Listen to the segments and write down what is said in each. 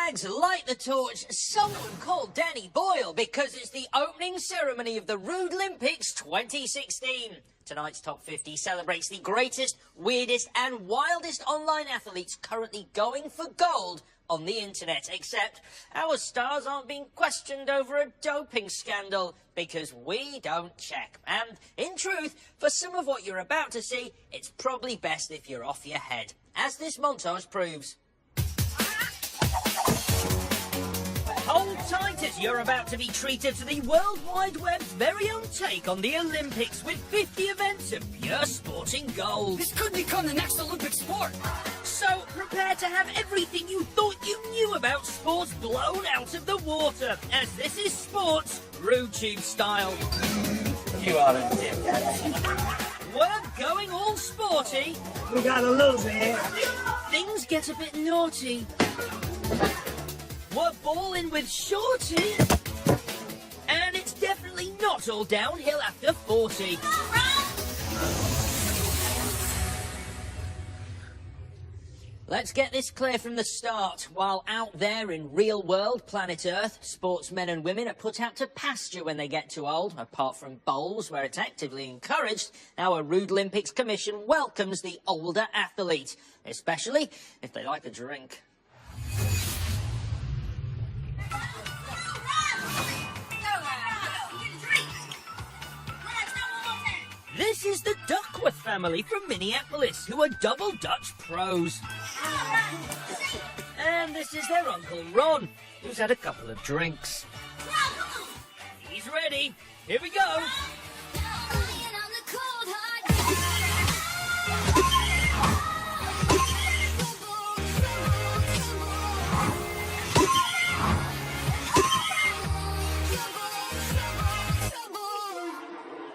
flags, light the torch. Someone call Danny Boyle because it's the opening ceremony of the Rudelympics 2016. Tonight's Top 50 celebrates the greatest, weirdest and wildest online athletes currently going for gold on the internet, except our stars aren't being questioned over a doping scandal because we don't check. And in truth, for some of what you're about to see, it's probably best if you're off your head, as this montage proves. Hold tight as you're about to be treated to the World Wide Web's very own take on the Olympics with 50 events of pure sporting gold. This could become the next Olympic sport. So prepare to have everything you thought you knew about sports blown out of the water, as this is sports RuTube style. You are a dip. We're going all sporty. We gotta lose it. Things get a bit naughty. We're balling with Shorty. And it's definitely not all downhill after 40. Let's get this clear from the start. While out there in real world planet Earth, sportsmen and women are put out to pasture when they get too old. Apart from bowls, where it's actively encouraged, our Rudelympics Commission welcomes the older athlete, especially if they like a drink. This is the Duckworth family from Minneapolis, who are double Dutch pros. And this is their Uncle Ron, who's had a couple of drinks. He's ready. Here we go.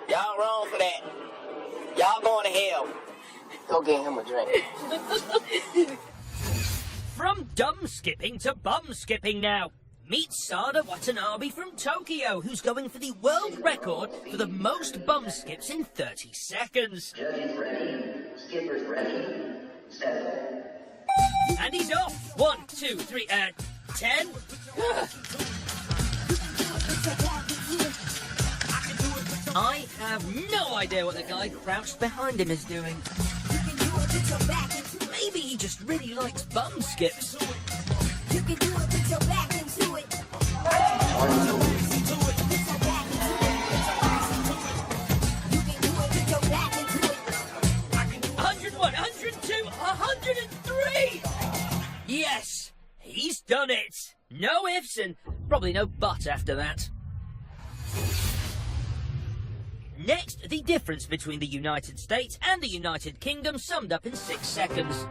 Y'all wrong for that. Y'all going to hell. Go get him a drink. From dumb skipping to bum skipping now. Meet Sada Watanabe from Tokyo, who's going for the world record for the most bum skips in 30 seconds. Judges ready. Skippers ready. Settle. And he's off. 1, 2, 3, 10. I have no idea what the guy crouched behind him is doing. Maybe he just really likes bum skips. You can do it with your back into it. 101, 102, 103! Yes, he's done it. No ifs and probably no buts after that. Next, the difference between the United States and the United Kingdom summed up in 6 seconds.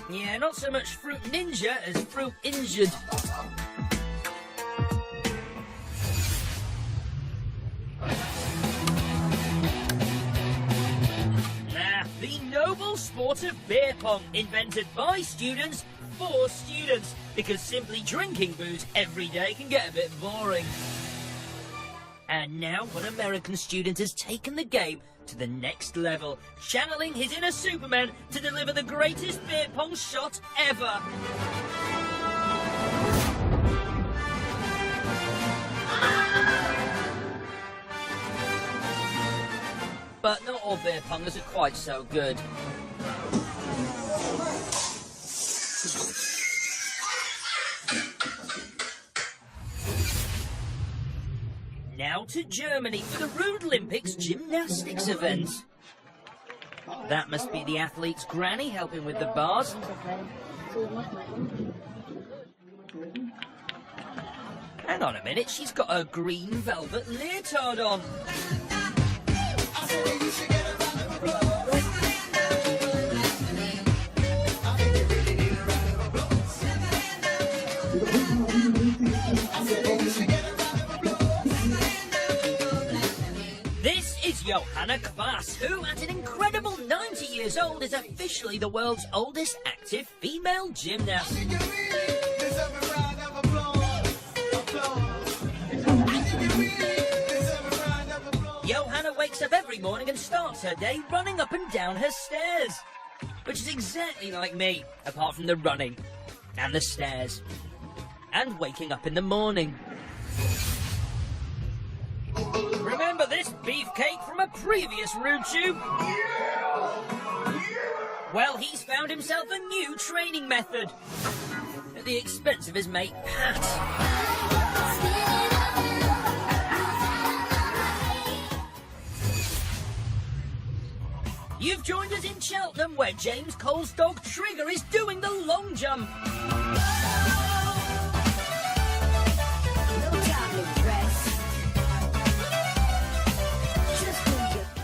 Yeah, not so much fruit ninja as fruit injured. The noble sport of beer pong, invented by students for students, because simply drinking booze every day can get a bit boring. And now one American student has taken the game to the next level, channeling his inner Superman to deliver the greatest beer pong shot ever. But not all beer pongers are quite so good. Now to Germany for the Rudelympics gymnastics event. That must be the athlete's granny helping with the bars. Hang on a minute, she's got a green velvet leotard on. This is Johanna Kvass, who at an incredible 90 years old is officially the world's oldest active female gymnast. wakes up every morning and starts her day running up and down her stairs. Which is exactly like me, apart from the running and the stairs. And waking up in the morning. Remember this beefcake from a previous RudeTube? Well, he's found himself a new training method. At the expense of his mate, Pat. You've joined us in Cheltenham, where James Cole's dog Trigger is doing the long jump.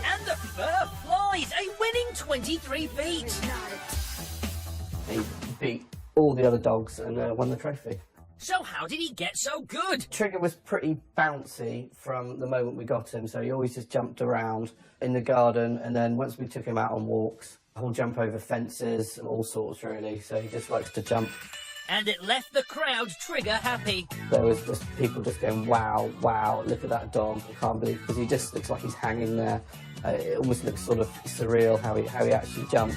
And the fur flies, a winning 23 feet. He beat all the other dogs and won the trophy. So how did he get so good? Trigger was pretty bouncy from the moment we got him, so he always just jumped around in the garden, and then once we took him out on walks, he'll jump over fences, all sorts really, so he just likes to jump. And it left the crowd Trigger happy. There was just people just going, wow, wow, look at that dog, I can't believe, because he just looks like he's hanging there. It almost looks sort of surreal how he actually jumps.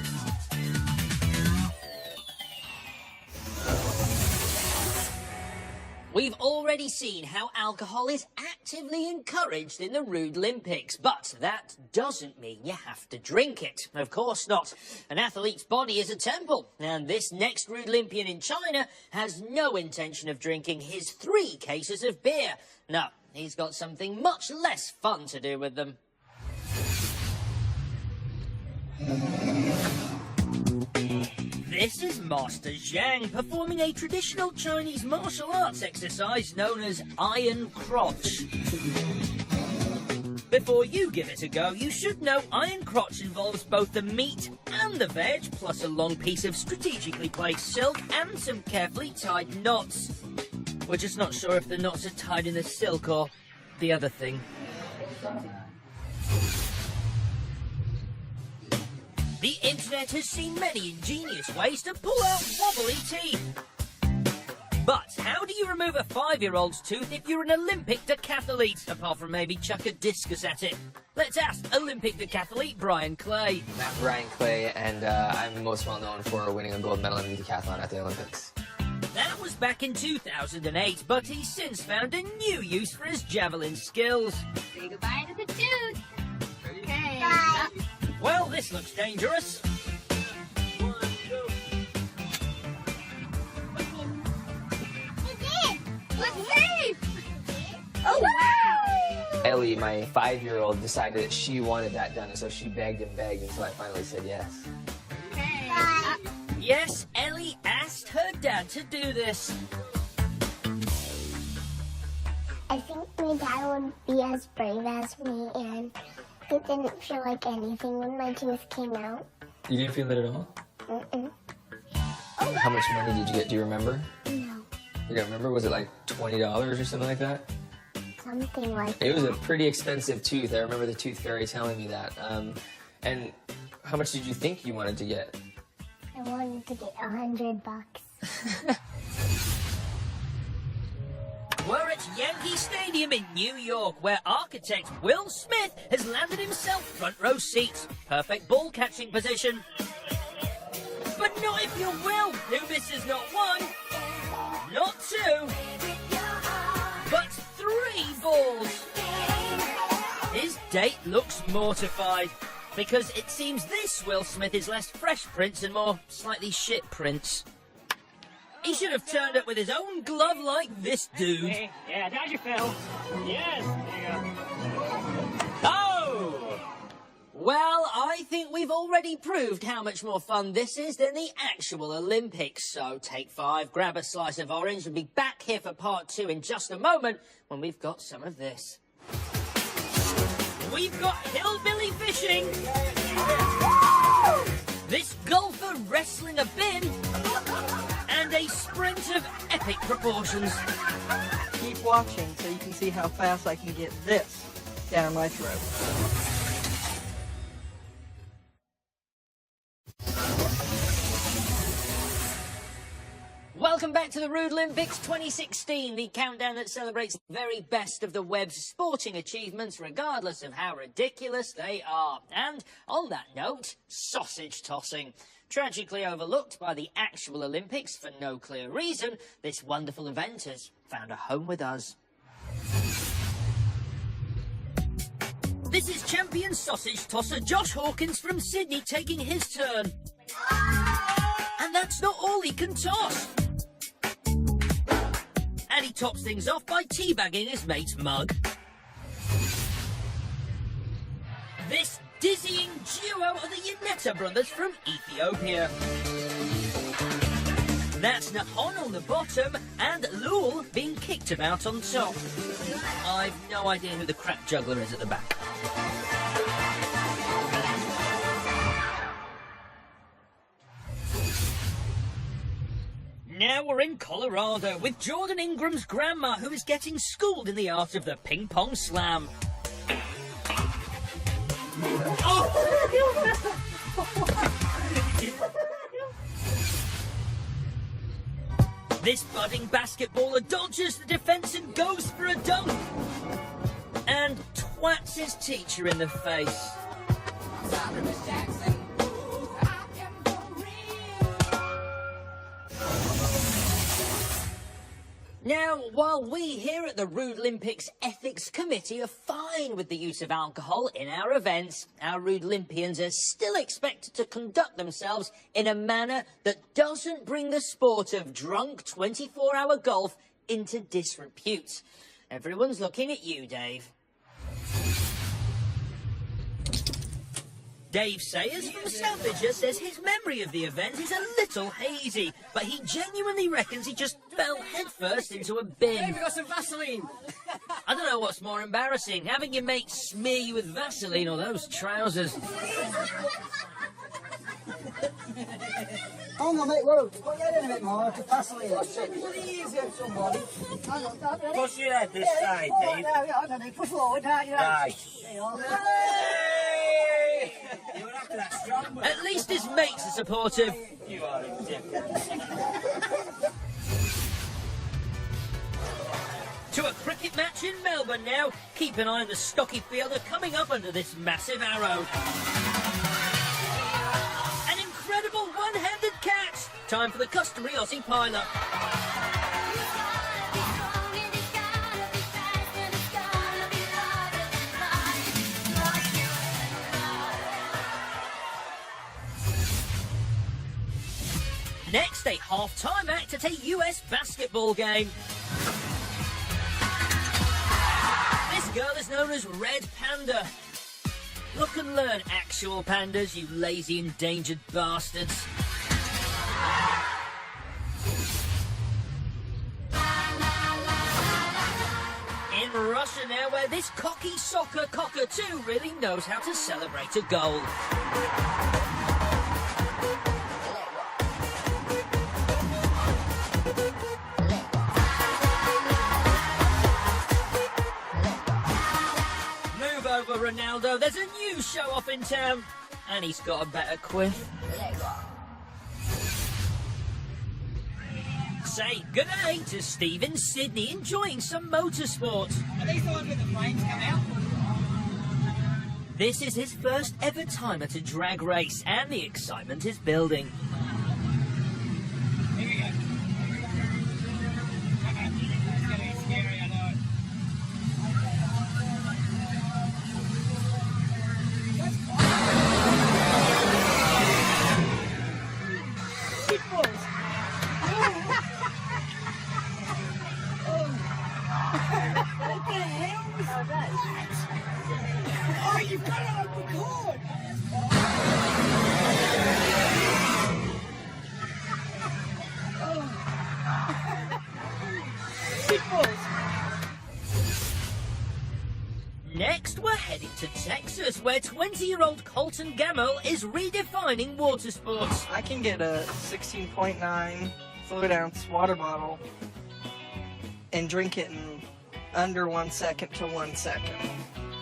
We've already seen how alcohol is actively encouraged in the Rudelympics, but that doesn't mean you have to drink it. Of course not. An athlete's body is a temple, and this next Rudelympian in China has no intention of drinking his 3 cases of beer. No, he's got something much less fun to do with them. This is Master Zhang performing a traditional Chinese martial arts exercise known as Iron Crotch. Before you give it a go, you should know Iron Crotch involves both the meat and the veg, plus a long piece of strategically placed silk and some carefully tied knots. We're just not sure if the knots are tied in the silk or the other thing. The internet has seen many ingenious ways to pull out wobbly teeth. But how do you remove a 5-year-old's tooth if you're an Olympic decathlete, apart from maybe chuck a discus at it? Let's ask Olympic decathlete Brian Clay. I'm Brian Clay, and I'm most well known for winning a gold medal in the decathlon at the Olympics. That was back in 2008, but he's since found a new use for his javelin skills. Say goodbye to the tooth. Okay. Bye. Well, this looks dangerous. Let's see. Oh, wow. Ellie, my 5-year-old, decided that she wanted that done, and so she begged until I finally said yes. Okay. Bye. Yes, Ellie asked her dad to do this. I think my dad wouldn't be as brave as me, and it didn't feel like anything when my tooth came out. You didn't feel it at all? Mm-mm. How much money did you get? Do you remember? No, You don't remember? Was it like $20 or something like that? something like It was a pretty expensive tooth. I remember the tooth fairy telling me that. And how much did you think you wanted to get? I wanted to get $100. We're at Yankee Stadium in New York, where architect Will Smith has landed himself front row seats. Perfect ball catching position. But not if you're Will, who misses not 1, not 2, but 3 balls. His date looks mortified, because it seems this Will Smith is less Fresh Prince and more slightly shit Prince. He should have turned up with his own glove like this dude. Hey, yeah, Dodger Phil. Yes, there you go. Oh! Well, I think we've already proved how much more fun this is than the actual Olympics. So take 5, grab a slice of orange, and be back here for part 2 in just a moment when we've got some of this. We've got hillbilly fishing. This golfer wrestling a bin. And a sprint of epic proportions. Keep watching so you can see how fast I can get this down my throat. Welcome Welcome back to the Rudelympics 2016, the countdown that celebrates the very best of the web's sporting achievements, regardless of how ridiculous they are. And on that note, sausage tossing. Tragically overlooked by the actual Olympics for no clear reason, this wonderful event has found a home with us. This is champion sausage tosser Josh Hawkins from Sydney taking his turn. And that's not all he can toss. And he tops things off by teabagging his mate's mug. This dizzying duo are the Yanetta brothers from Ethiopia. That's Nahon on the bottom and Lul being kicked about on top. I've no idea who the crap juggler is at the back. Now we're in Colorado with Jordan Ingram's grandma, who is getting schooled in the art of the ping pong slam. This budding basketballer dodges the defence and goes for a dunk. And twats his teacher in the face. Now, while we here at the Rudelympics Ethics Committee are fine with the use of alcohol in our events, our Rudelympians are still expected to conduct themselves in a manner that doesn't bring the sport of drunk 24-hour golf into disrepute. Everyone's looking at you, Dave. Dave Sayers from Staffordshire says his memory of the event is a little hazy, but he genuinely reckons he just fell headfirst into a bin. Hey, we got some Vaseline. I don't know what's more embarrassing, having your mate smear you with Vaseline or those trousers. Hang on, mate, whoa. Put your head in a bit more to Vaseline. Push it. Easy, somebody. Hang on, push your head this side, Dave. Push forward, right? Right. At least his mates are supportive. You are ridiculous. To a cricket match in Melbourne now. Keep an eye on the stocky fielder coming up under this massive arrow. An incredible one-handed catch. Time for the customary Aussie pile-up. Next, a half-time act at a US basketball game. This girl is known as Red Panda. Look and learn, actual pandas, you lazy, endangered bastards. In Russia now, where this cocky soccer cockatoo really knows how to celebrate a goal. Ronaldo, there's a new show-off in town, and he's got a better quiff. Say good day to Steve in Sydney enjoying some motorsport. Are these the ones with the flames come out? This is his first ever time at a drag race, and the excitement is building. Here we go. It's going to be scary, I know it. Oh, you've got it on record! Next, we're headed to Texas, where 20-year-old Colton Gamel is redefining water sports. I can get a 16.9 fluid-ounce water bottle and drink it in under 1 second to 1 second.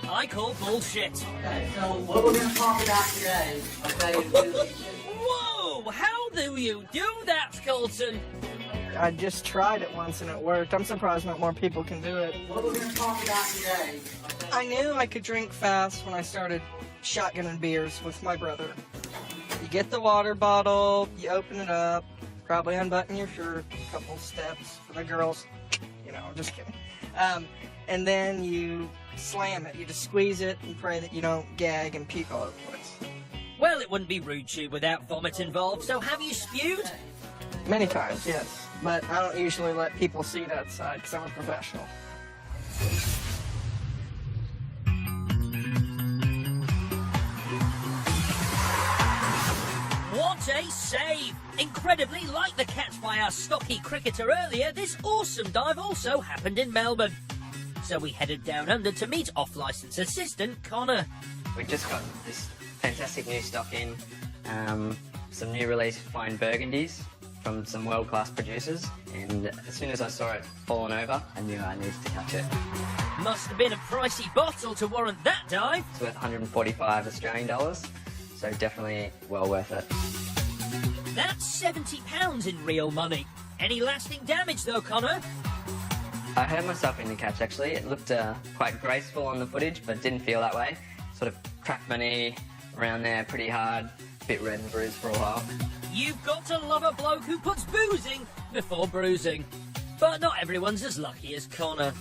I call bullshit. Okay, so what we're going to talk about today, okay, is Whoa! How do you do that, Colton? I just tried it once and it worked. I'm surprised not more people can do it. What are we going to talk about today? I knew I could drink fast when I started shotgunning beers with my brother. You get the water bottle, you open it up, probably unbutton your shirt, a couple steps for the girls. You know, just kidding. And then you slam it. You just squeeze it and pray that you don't gag and puke all over the place. Well, it wouldn't be rude tube without vomit involved, so have you spewed? Many times, yes. But I don't usually let people see that side because I'm a professional. What a save! Incredibly, like the catch by our stocky cricketer earlier, this awesome dive also happened in Melbourne. So we headed down under to meet off-licence assistant Connor. We just got this fantastic new stock in, some new release fine burgundies from some world-class producers, and as soon as I saw it falling over, I knew I needed to catch it. Must have been a pricey bottle to warrant that dive. It's worth 145 Australian dollars, so definitely well worth it. That's £70 in real money. Any lasting damage though, Connor? I hurt myself in the catch actually. It looked quite graceful on the footage, but didn't feel that way. Sort of cracked my knee around there pretty hard, a bit red and bruised for a while. You've got to love a bloke who puts boozing before bruising. But not everyone's as lucky as Connor.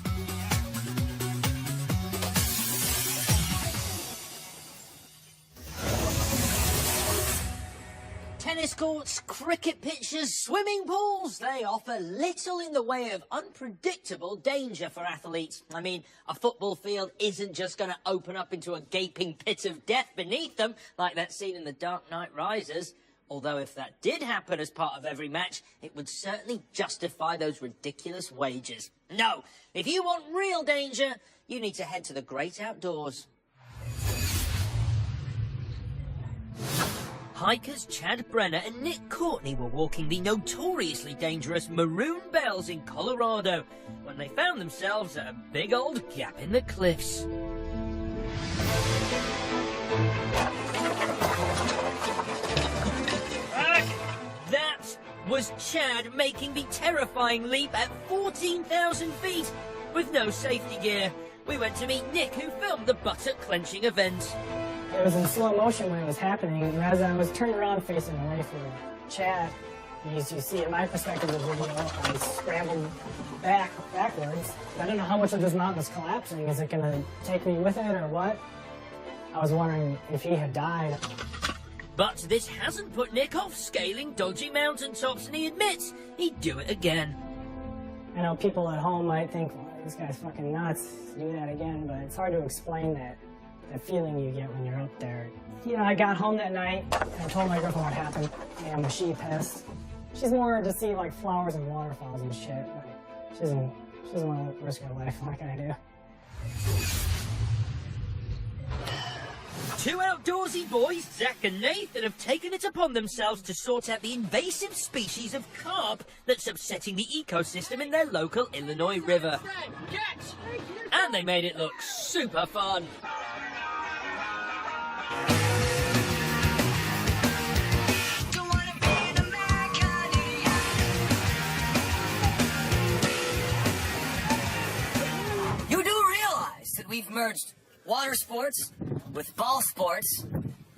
Tennis courts, cricket pitches, swimming pools, they offer little in the way of unpredictable danger for athletes. I mean, a football field isn't just going to open up into a gaping pit of death beneath them, like that scene in The Dark Knight Rises. Although if that did happen as part of every match, it would certainly justify those ridiculous wages. No, if you want real danger, you need to head to the great outdoors. Hikers Chad Brenner and Nick Courtney were walking the notoriously dangerous Maroon Bells in Colorado when they found themselves at a big old gap in the cliffs. That was Chad making the terrifying leap at 14,000 feet with no safety gear. We went to meet Nick, who filmed the buttock clenching event. It was in slow motion when it was happening, and as I was turning around facing away from Chad, as you see in my perspective of the video, I scrambled backwards. I don't know how much of this mountain is collapsing. Is it going to take me with it or what? I was wondering if he had died. But this hasn't put Nick off scaling dodgy mountaintops, and he admits he'd do it again. I know people at home might think, well, this guy's fucking nuts, do that again, but it's hard to explain that feeling you get when you're up there. You know, I got home that night, and told my girlfriend what happened, and was she pissed? She's more to see, like, flowers and waterfalls and shit, but she doesn't want to risk her life like I do. Two outdoorsy boys, Zach and Nathan, have taken it upon themselves to sort out the invasive species of carp that's upsetting the ecosystem in their local Illinois river. And they made it look super fun. You do realize that we've merged water sports with ball sports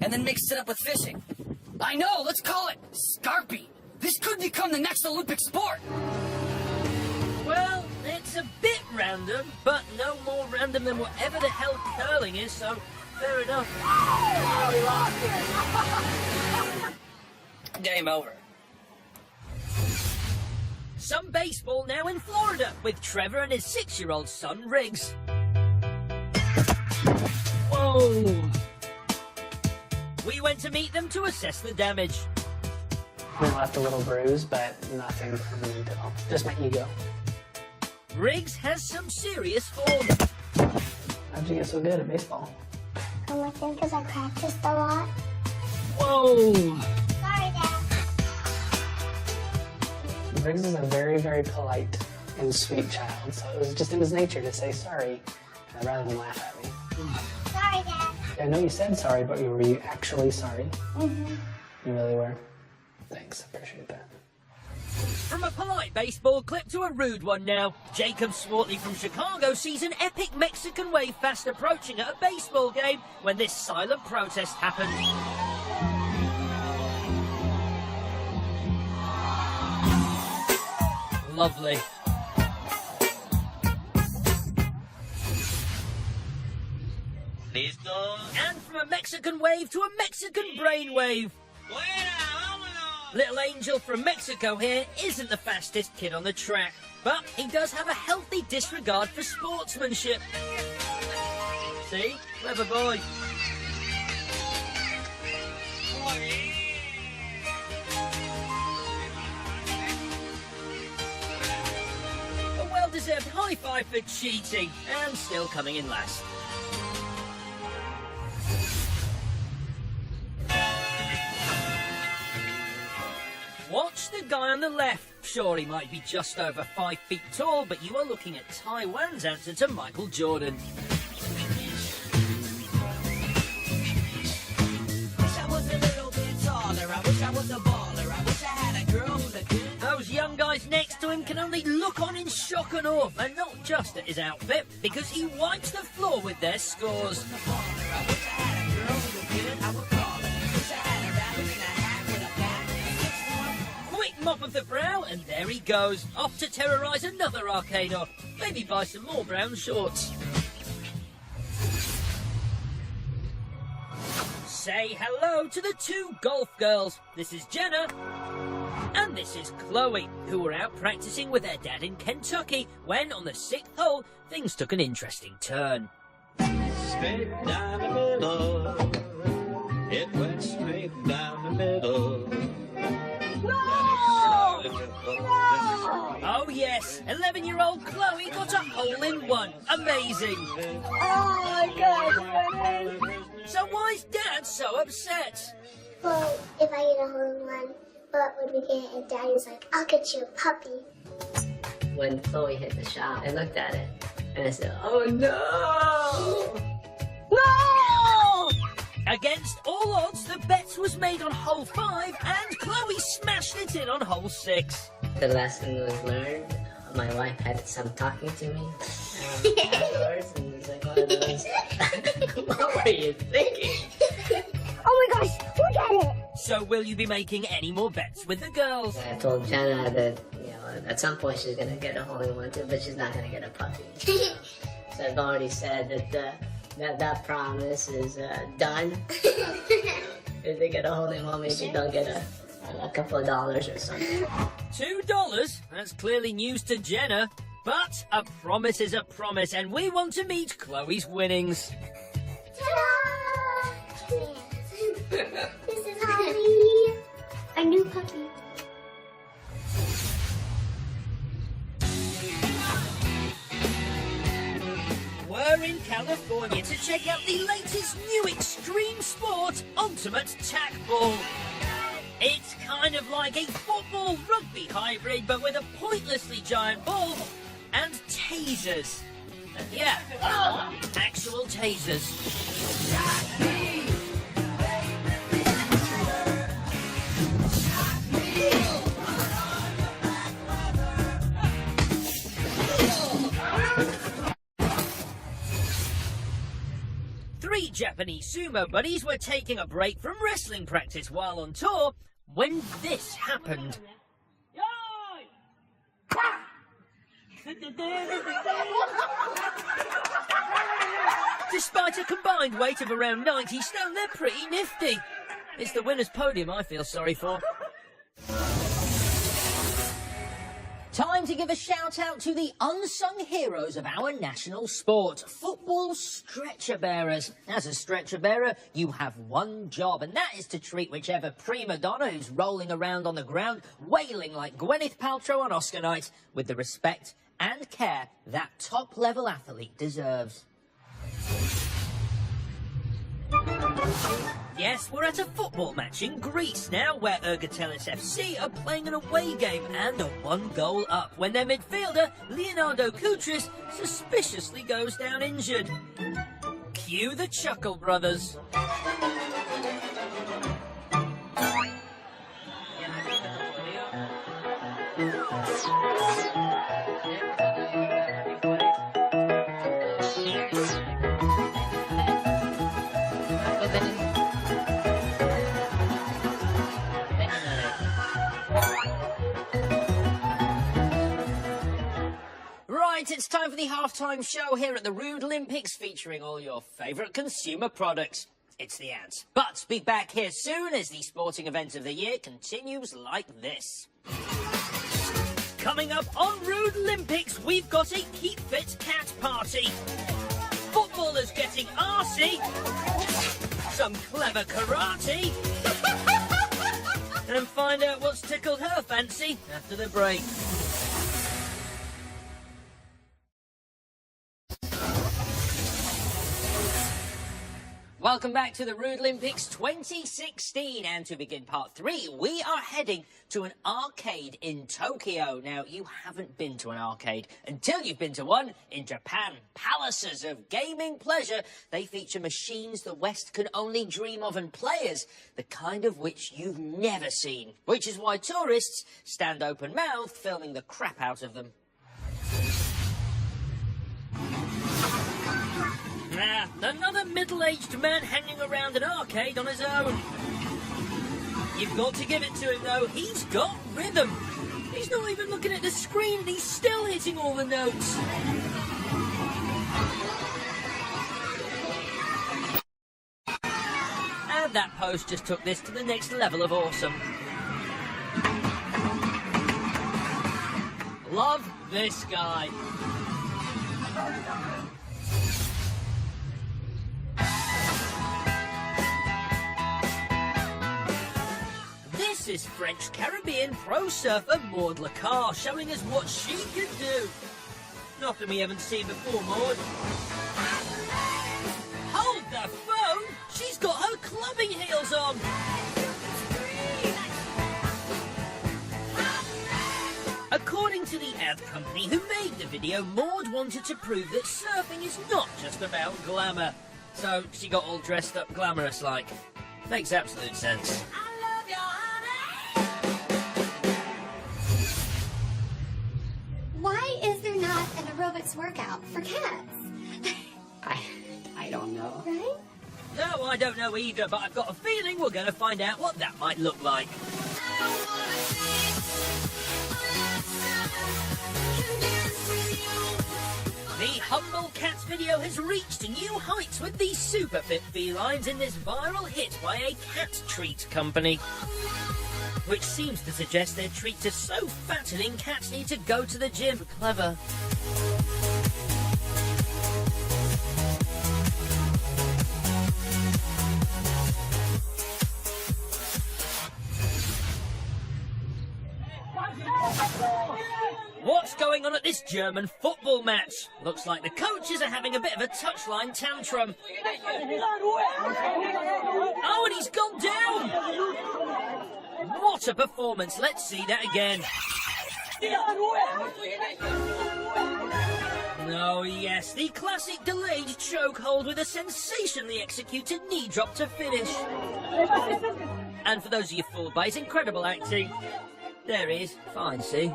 and then mixed it up with fishing. I know, let's call it Scarpy. This could become the next Olympic sport. Well, it's a bit random, but no more random than whatever the hell curling is, so fair enough. Game over. Some baseball now in Florida with Trevor and his 6-year-old son, Riggs. Whoa! We went to meet them to assess the damage. We left a little bruise, but nothing permanent at all. Just my ego. Riggs has some serious form. How'd you get so good at baseball? I think because I practiced a lot. Whoa! Sorry, Dad. Riggs is a very, very polite and sweet child, so it was just in his nature to say sorry rather than laugh at me. Sorry, Dad. I know you said sorry, but were you actually sorry? Mm-hmm. You really were? Thanks, I appreciate that. From a polite baseball clip to a rude one now, Jacob Swartley from Chicago sees an epic Mexican wave fast approaching at a baseball game when this silent protest happens. Lovely. Listo. And from a Mexican wave to a Mexican brainwave. Little Angel from Mexico here isn't the fastest kid on the track, but he does have a healthy disregard for sportsmanship. See? Clever boy. A well-deserved high five for cheating, and still coming in last. Watch the guy on the left. Sure, he might be just over 5 feet tall, but you are looking at Taiwan's answer to Michael Jordan. Those young guys next to him can only look on in shock and awe, and not just at his outfit, because he wipes the floor with their scores. Mop of the brow, and there he goes, off to terrorise another arcade or maybe buy some more brown shorts. Say hello to the two golf girls. This is Jenna, and this is Chloe, who were out practising with their dad in Kentucky when, on the 6th hole, things took an interesting turn. Straight down the middle. It went straight down the middle. Oh yes, 11-year-old Chloe got a hole-in-one. Amazing. Oh my God. So why's Dad so upset? Well, if I get a hole-in-one, what would we get? And Daddy's like, I'll get you a puppy. When Chloe hit the shot, I looked at it and I said, oh no! No! Against all odds, the bet was made on hole 5 and Chloe smashed it in on hole 6. The lesson was learned. My wife had some talking to me afterwards, and it was like one of those, what were you thinking? Oh my gosh, look at it! So will you be making any more bets with the girls? I told Jenna that, you know, at some point she's gonna get a hole-in-one too, but she's not gonna get a puppy. So I've already said that that promise is done. If they get a hole-in-one, maybe they'll get a couple of dollars or something. $2? That's clearly news to Jenna. But a promise is a promise, and we want to meet Chloe's winnings. Ta-da! This is Holly, our new puppy. We're in California to check out the latest new extreme sport, ultimate tack ball. It's kind of like a football-rugby hybrid, but with a pointlessly giant ball and tasers. Yeah, actual tasers. 3 Japanese sumo buddies were taking a break from wrestling practice while on tour when this happened. Despite a combined weight of around 90 stone, they're pretty nifty. It's the winner's podium I feel sorry for. Time to give a shout out to the unsung heroes of our national sport, football stretcher bearers. As a stretcher bearer, you have one job, and that is to treat whichever prima donna who's rolling around on the ground, wailing like Gwyneth Paltrow on Oscar night, with the respect and care that top-level athlete deserves. Yes, we're at a football match in Greece now, where Ergotelis FC are playing an away game and are 1 goal up when their midfielder, Leonardo Koutris, suspiciously goes down injured. Cue the Chuckle Brothers. Right, it's time for the halftime show here at the Rudelympics, featuring all your favourite consumer products. It's the ads. But be back here soon as the sporting event of the year continues like this. Coming up on Rudelympics, we've got a Keep Fit Cat Party. Footballers getting arsey. Some clever karate. And find out what's tickled her fancy after the break. Welcome back to the Rudelympics 2016, and to begin part 3, we are heading to an arcade in Tokyo. Now, you haven't been to an arcade until you've been to one in Japan. Palaces of gaming pleasure. They feature machines the West can only dream of, and players the kind of which you've never seen. Which is why tourists stand open-mouthed, filming the crap out of them. Another middle-aged man hanging around an arcade on his own. You've got to give it to him, though. He's got rhythm. He's not even looking at the screen, and he's still hitting all the notes. And that post just took this to the next level of awesome. Love this guy. This is French Caribbean pro surfer Maud Lacar showing us what she can do. Nothing we haven't seen before, Maud. Hold the phone! She's got her clubbing heels on! According to the ad company who made the video, Maud wanted to prove that surfing is not just about glamour. So she got all dressed up glamorous-like. Makes absolute sense. Why is there not an aerobics workout for cats? I don't know. Right? No, I don't know either, but I've got a feeling we're going to find out what that might look like. The Humble Cats video has reached new heights with these super fit felines in this viral hit by a cat treat company. Which seems to suggest their treats are so fattening cats need to go to the gym. Clever. What's going on at this German football match? Looks like the coaches are having a bit of a touchline tantrum. Oh, and he's gone down! What a performance! Let's see that again. Oh yes, the classic delayed chokehold with a sensationally executed knee drop to finish. And for those of you fooled by his incredible acting, there he is. Fine, see?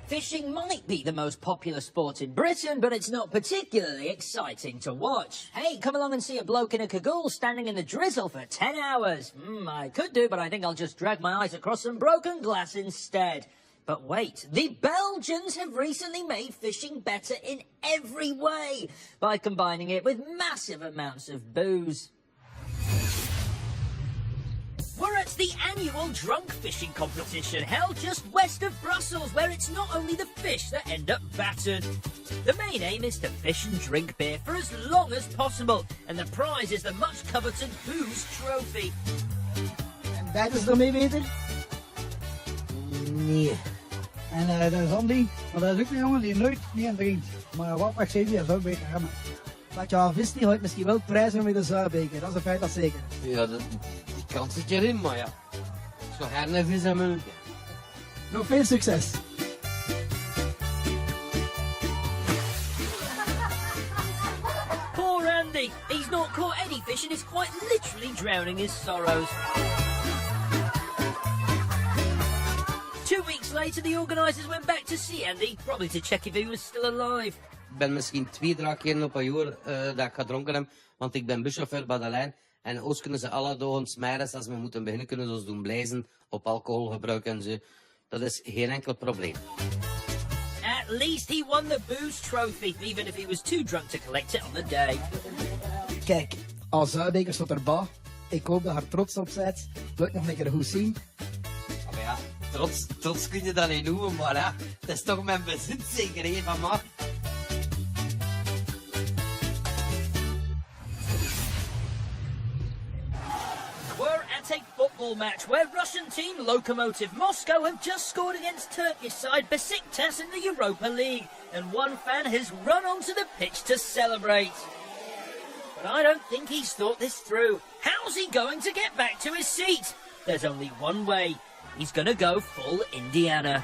Fishing might be the most popular sport in Britain, but it's not particularly exciting to watch. Hey, come along and see a bloke in a cagoule standing in the drizzle for 10 hours. I could do, but I think I'll just drag my eyes across some broken glass instead. But wait, the Belgians have recently made fishing better in every way by combining it with massive amounts of booze. We're at the annual drunk fishing competition held just west of Brussels, where it's not only the fish that end up battered. The main aim is to fish and drink beer for as long as possible, and the prize is the much-coveted booze trophy. En dat is ermee weten? Nee. En dat is Andy, maar dat is ook een jongen die nooit niet aan drinkt. Maar wat mag zeggen, dat zou ik beter hebben. Dat je aan vis niet houdt, misschien wel prijzen met de zuibeker, dat is een feit dat zeker. Ja, die kans zit erin, maar ja. Zo herne vis en melk. Nog veel succes! Poor Andy, he's not caught any fish and is quite literally drowning his sorrows. weeks later, the organisers went back to see Andy, probably to check if he was still alive. Ik ben misschien 2-3 keer op een jaar dat ik gedronken heb, want ik ben buschauffeur bij de lijn. En ook kunnen ze alle dagen 's middags, als we moeten beginnen, kunnen ze ons doen blazen op alcoholgebruik en zo. Dat is geen enkel probleem. At least he won the booze trophy, even if he was too drunk to collect it on the day. Kijk, als Zuidbeker staat erbij. Ik hoop dat je er trots op bent. Laat nog een keer goed zien. Maar ja, trots kun je dat niet noemen, maar ja, het is toch mijn bezit zeker, hè, van mij. We're at a football match where Russian team Lokomotiv Moscow have just scored against Turkish side Besiktas in the Europa League, and one fan has run onto the pitch to celebrate. But I don't think he's thought this through. How's he going to get back to his seat? There's only one way. He's gonna go full Indiana.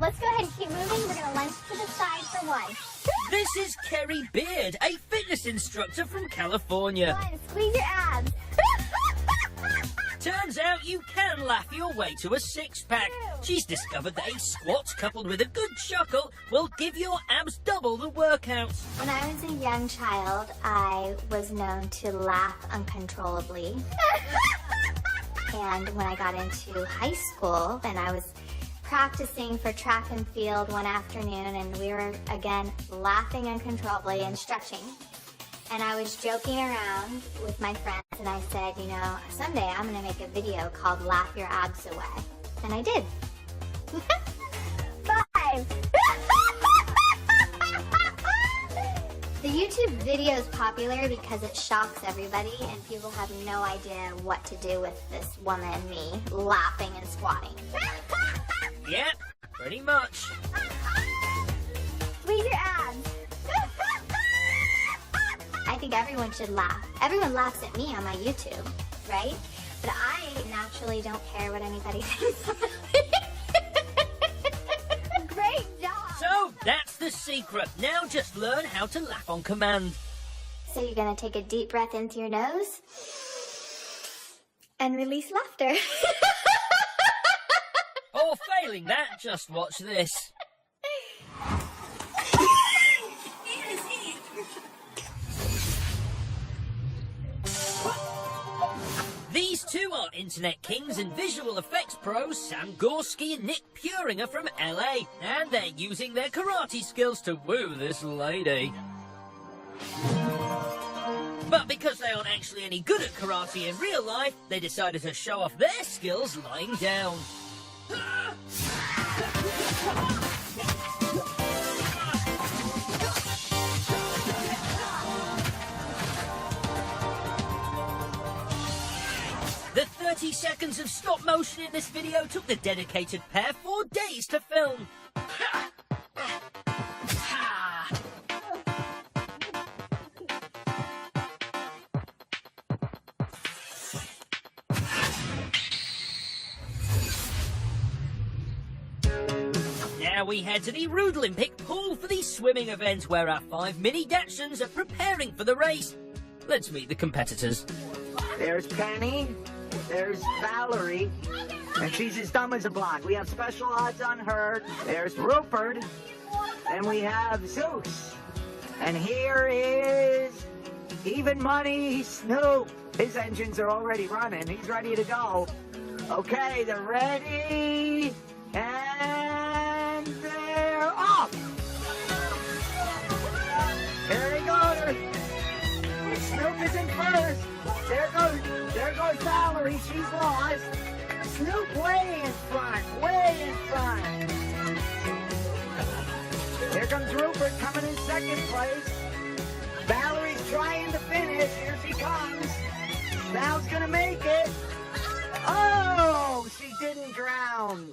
Let's go ahead and keep moving. We're going to lunge to the side for one. This is Kerry Beard, a fitness instructor from California. One, squeeze your abs. Turns out you can laugh your way to a six-pack. She's discovered that a squat coupled with a good chuckle will give your abs double the workout. When I was a young child, I was known to laugh uncontrollably. And when I got into high school, and I was practicing for track and field one afternoon, and we were again laughing uncontrollably and stretching. And I was joking around with my friends, and I said, you know, someday I'm going to make a video called Laugh Your Abs Away. And I did. 5. The YouTube video is popular because it shocks everybody, and people have no idea what to do with this woman and me laughing and squatting. Yep, pretty much. Squeeze your abs. I think everyone should laugh. Everyone laughs at me on my YouTube, right? But I naturally don't care what anybody thinks. Great job! So, that's the secret. Now just learn how to laugh on command. So you're gonna take a deep breath in through your nose and release laughter. Or failing that, just watch this. These two are internet kings and visual effects pros Sam Gorski and Nick Puringer from LA, and they're using their karate skills to woo this lady. But because they aren't actually any good at karate in real life, they decided to show off their skills lying down. The 30 seconds of stop motion in this video took the dedicated pair 4 days to film. Now we head to the Rudelympic pool for the swimming event where our 5 mini Dachshunds are preparing for the race. Let's meet the competitors. There's Penny, there's Valerie, and she's as dumb as a block. We have special odds on her. There's Rupert, and we have Zeus. And here is Even Money Snoop. His engines are already running. He's ready to go. Okay, they're ready, and they're off. Here they go. Snoop is in first. There goes Valerie. She's lost. Snoop way in front. Way in front. Here comes Rupert coming in second place. Valerie's trying to finish. Here she comes. Val's gonna make it. Oh, she didn't drown.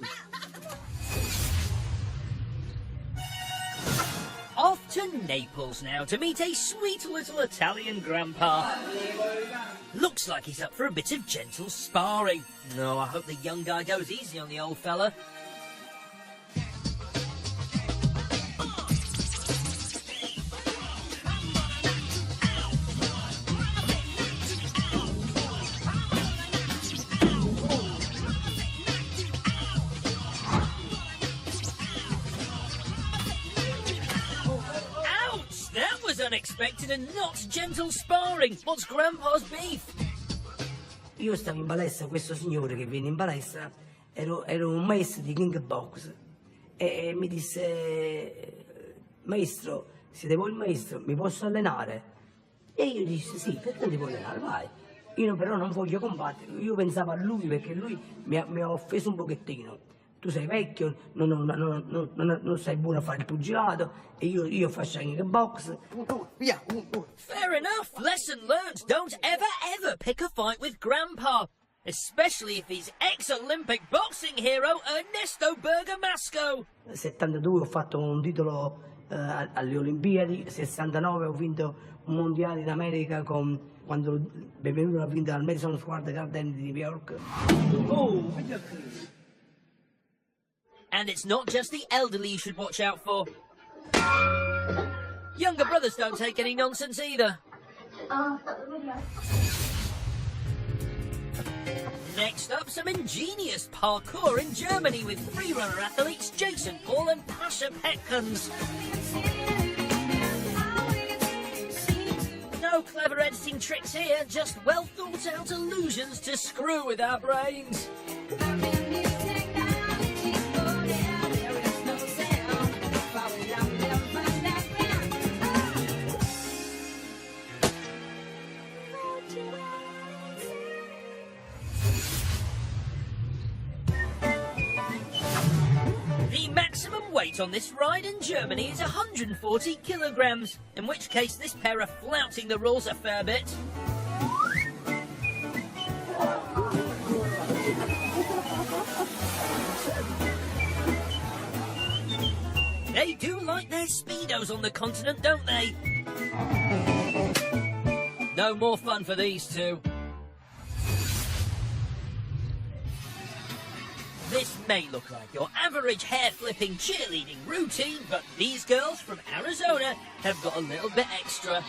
Off to Naples now to meet a sweet little Italian grandpa. Looks like he's up for a bit of gentle sparring. No, I hope the young guy goes easy on the old fella. Unexpected and not gentle sparring. What's Grandpa's beef? Io stavo in palestra, questo signore che viene in palestra, ero un maestro di kickbox e mi disse: maestro, siete voi il maestro, mi posso allenare? E io dissi: sì, perché non ti puoi allenare, vai. Io però non voglio combattere, io pensavo a lui perché lui mi ha offeso un pochettino. Tu sei vecchio, non sei buono a fare il pugilato e io faccio anche box. Fair enough, lesson learned. Don't ever pick a fight with Grandpa, especially if he's ex-Olympic boxing hero Ernesto Bergamasco. Nel 72 ho fatto un titolo alle Olimpiadi, nel 69 ho vinto un mondiale in America quando benvenuto a vincere al Madison Square Garden di New York. And it's not just the elderly you should watch out for. Younger brothers don't take any nonsense either. Next up, some ingenious parkour in Germany with freerunner athletes Jason Paul and Pasha Petkins. No clever editing tricks here, just well thought out illusions to screw with our brains. The maximum weight on this ride in Germany is 140 kilograms, in which case this pair are flouting the rules a fair bit. They do like their Speedos on the continent, don't they? No more fun for these two. This may look like your average hair-flipping cheerleading routine, but these girls from Arizona have got a little bit extra.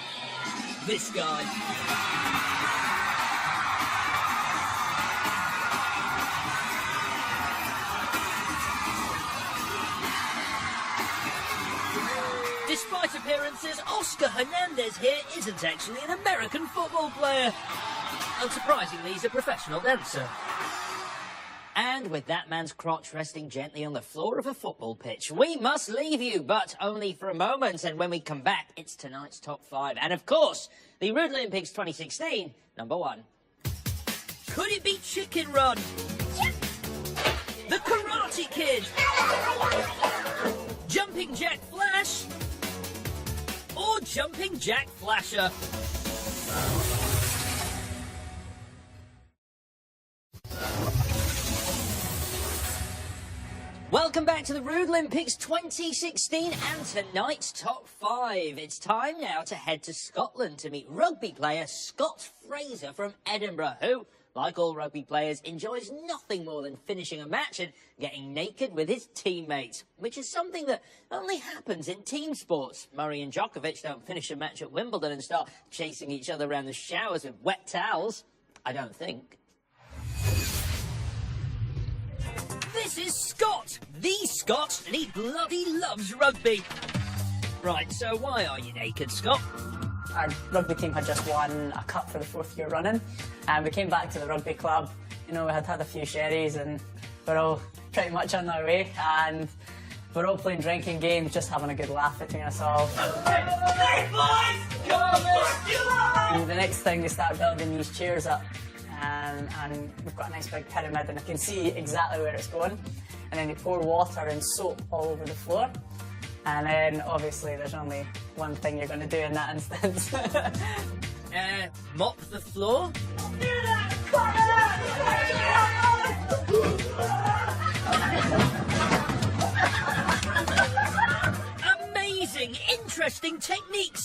This guy. Despite appearances, Oscar Hernandez here isn't actually an American football player. Unsurprisingly, he's a professional dancer. And with that man's crotch resting gently on the floor of a football pitch, we must leave you, but only for a moment. And when we come back, it's tonight's top 5. And of course, the Rudelympics 2016, number 1. Could it be Chicken Run? The Karate Kid? Jumping Jack Flash? Or Jumping Jack Flasher? Welcome back to the Rudelympics 2016 and tonight's top 5. It's time now to head to Scotland to meet rugby player Scott Fraser from Edinburgh, who, like all rugby players, enjoys nothing more than finishing a match and getting naked with his teammates, which is something that only happens in team sports. Murray and Djokovic don't finish a match at Wimbledon and start chasing each other around the showers with wet towels. I don't think. This is Scott, the Scot, and he bloody loves rugby. Right, so why are you naked, Scott? Our rugby team had just won a cup for the 4th year running, and we came back to the rugby club. You know, we had had a few sherries, and we're all pretty much on our way, and we're all playing drinking games, just having a good laugh between us all. Hey, boys! Come on, And the next thing, they start building these chairs up. And we've got a nice big pyramid and I can see exactly where it's going. And then they pour water and soap all over the floor. And then obviously there's only one thing you're going to do in that instance. Mop the floor? Amazing, interesting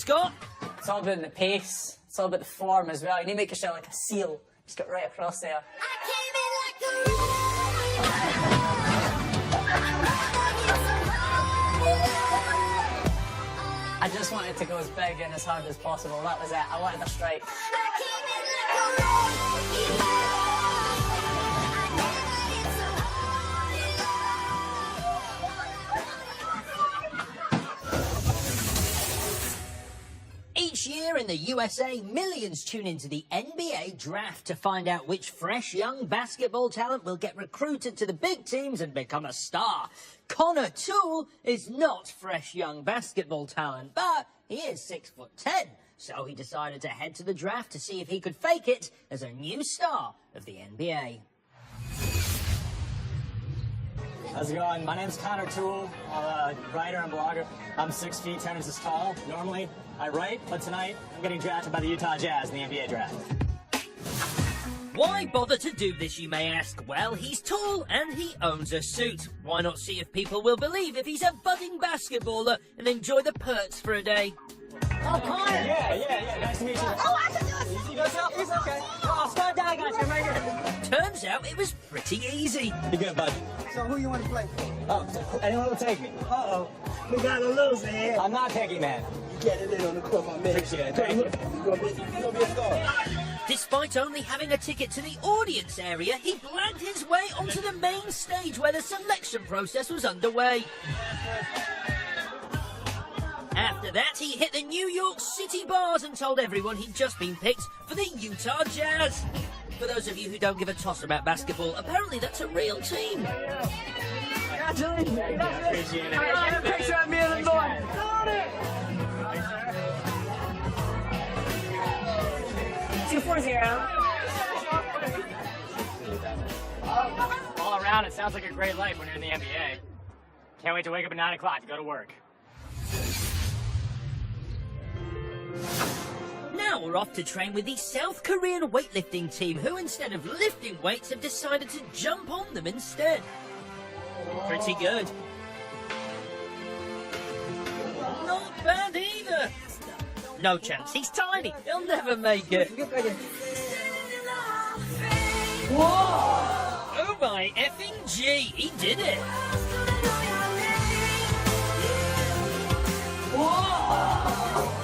Scott? It's all about the pace. It's all about the form as well. You need to make yourself like a seal. Just get right across there. I just wanted to go as big and as hard as possible. That was it. I wanted to strike. Each year in the USA, millions tune into the NBA draft to find out which fresh young basketball talent will get recruited to the big teams and become a star. Connor Toole is not fresh young basketball talent, but he is 6'10", so he decided to head to the draft to see if he could fake it as a new star of the NBA. How's it going? My name's Connor Toole. I'm a writer and blogger. I'm 6 feet 10 inches tall. Normally, I write, but tonight I'm getting drafted by the Utah Jazz in the NBA draft. Why bother to do this, you may ask? Well, he's tall and he owns a suit. Why not see if people will believe if he's a budding basketballer and enjoy the perks for a day? Oh, Connor! Yeah. Nice to meet you. Oh, I can do it! You guys help? It's okay. Oh, start down, guys. I'm right here. Turns out it was pretty easy. You good, bud? So who you want to play for? Oh, anyone will take me. Uh-oh. We got a loser here. I'm not picky, man. You get it in on the court, my man. Appreciate it. Thank you. You're gonna be a star. Despite only having a ticket to the audience area, he blagged his way onto the main stage where the selection process was underway. After that, he hit the New York City bars and told everyone he'd just been picked for the Utah Jazz. For those of you who don't give a toss about basketball, apparently that's a real team. Appreciate it. I got a picture of me and the boy. Got it! 240. All around, it sounds like a great life when you're in the NBA. Can't wait to wake up at 9 o'clock to go to work. Now we're off to train with the South Korean weightlifting team, who instead of lifting weights have decided to jump on them instead. Pretty good. Not bad either. No chance, he's tiny, he'll never make it. Whoa! Oh my effing G, he did it. Whoa!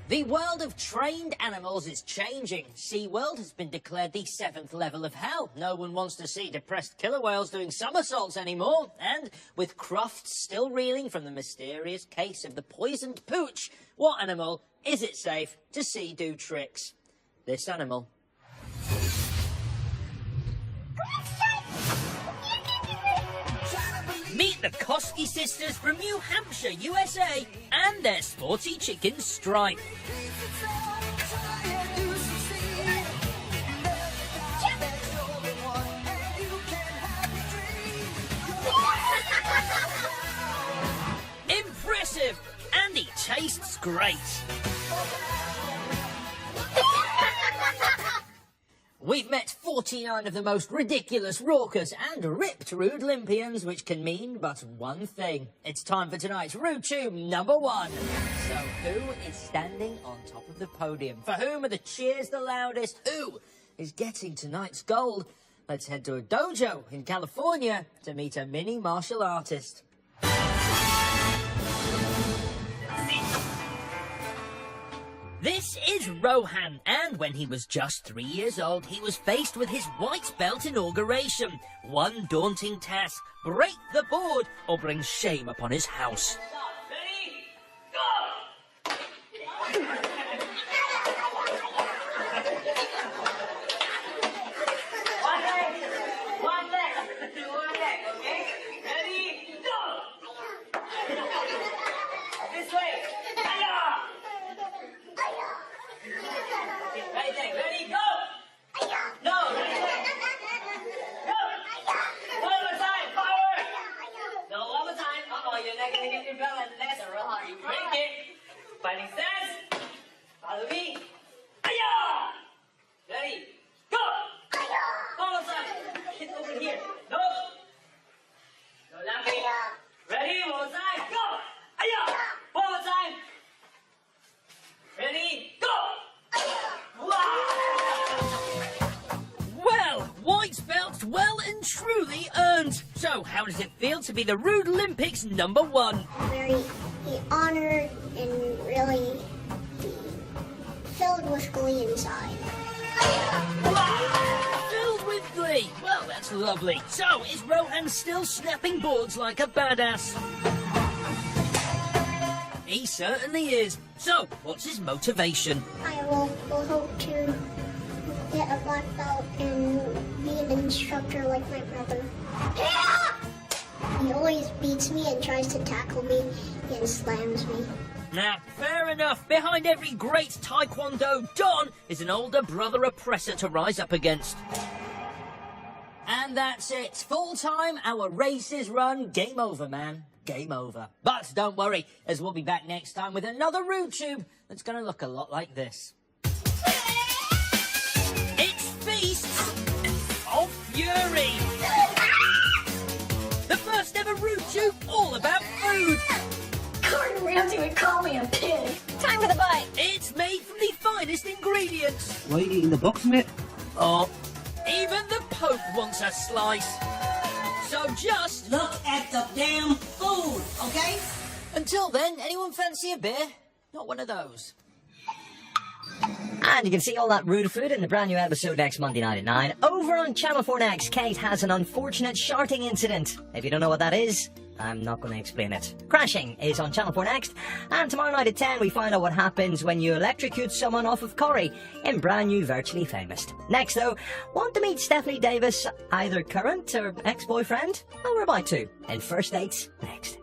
The world of trained animals is changing. SeaWorld has been declared the 7th level of hell. No one wants to see depressed killer whales doing somersaults anymore. And with Crofts still reeling from the mysterious case of the poisoned pooch, what animal is it safe to see do tricks? This animal. Meet the Koski sisters from New Hampshire, USA, and their sporty chicken Stripe. Impressive, and he tastes great. We've met 49 of the most ridiculous, raucous and ripped Rudelympians, which can mean but one thing. It's time for tonight's Rude Tune number 1. So who is standing on top of the podium? For whom are the cheers the loudest? Who is getting tonight's gold? Let's head to a dojo in California to meet a mini martial artist. This is Rohan, and when he was just 3 years old, he was faced with his white belt inauguration. One daunting task: break the board or bring shame upon his house. Ready? Go! One leg, okay? Ready? Go! This way. Right leg, ready, go! No, right leg. Go! One more time, forward! No, one more time. Uh-oh, you're not gonna get your bell duly earned. So, how does it feel to be the Rudelympics #1? Very honored and really filled with glee inside. Filled with glee. Well, that's lovely. So, is Rohan still snapping boards like a badass? He certainly is. So, what's his motivation? I will hope to get a black belt and be an instructor like my brother. He always beats me and tries to tackle me and slams me. Nah, fair enough. Behind every great Taekwondo Don is an older brother oppressor to rise up against. And that's it. Full time, our race is run. Game over, man. Game over. But don't worry, as we'll be back next time with another Rude Tube that's going to look a lot like this. It's Feasts of Fury. The first ever Rude Tube all about food. Gordon Ramsay would call me a pig. Time for the bite. It's made from the finest ingredients. Why are you eating the box, mate? Oh, even the Pope wants a slice. So just look at the damn food, okay? Until then, anyone fancy a beer? Not one of those. And you can see all that rude food in the brand new episode next Monday night at 9. Over on Channel 4 Next, Kate has an unfortunate sharting incident. If you don't know what that is, I'm not going to explain it. Crashing is on Channel 4 Next, and tomorrow night at 10 we find out what happens when you electrocute someone off of Corrie in brand new Virtually Famous. Next though, want to meet Stephanie Davis, either current or ex-boyfriend? Well, we're about to, in First Dates next.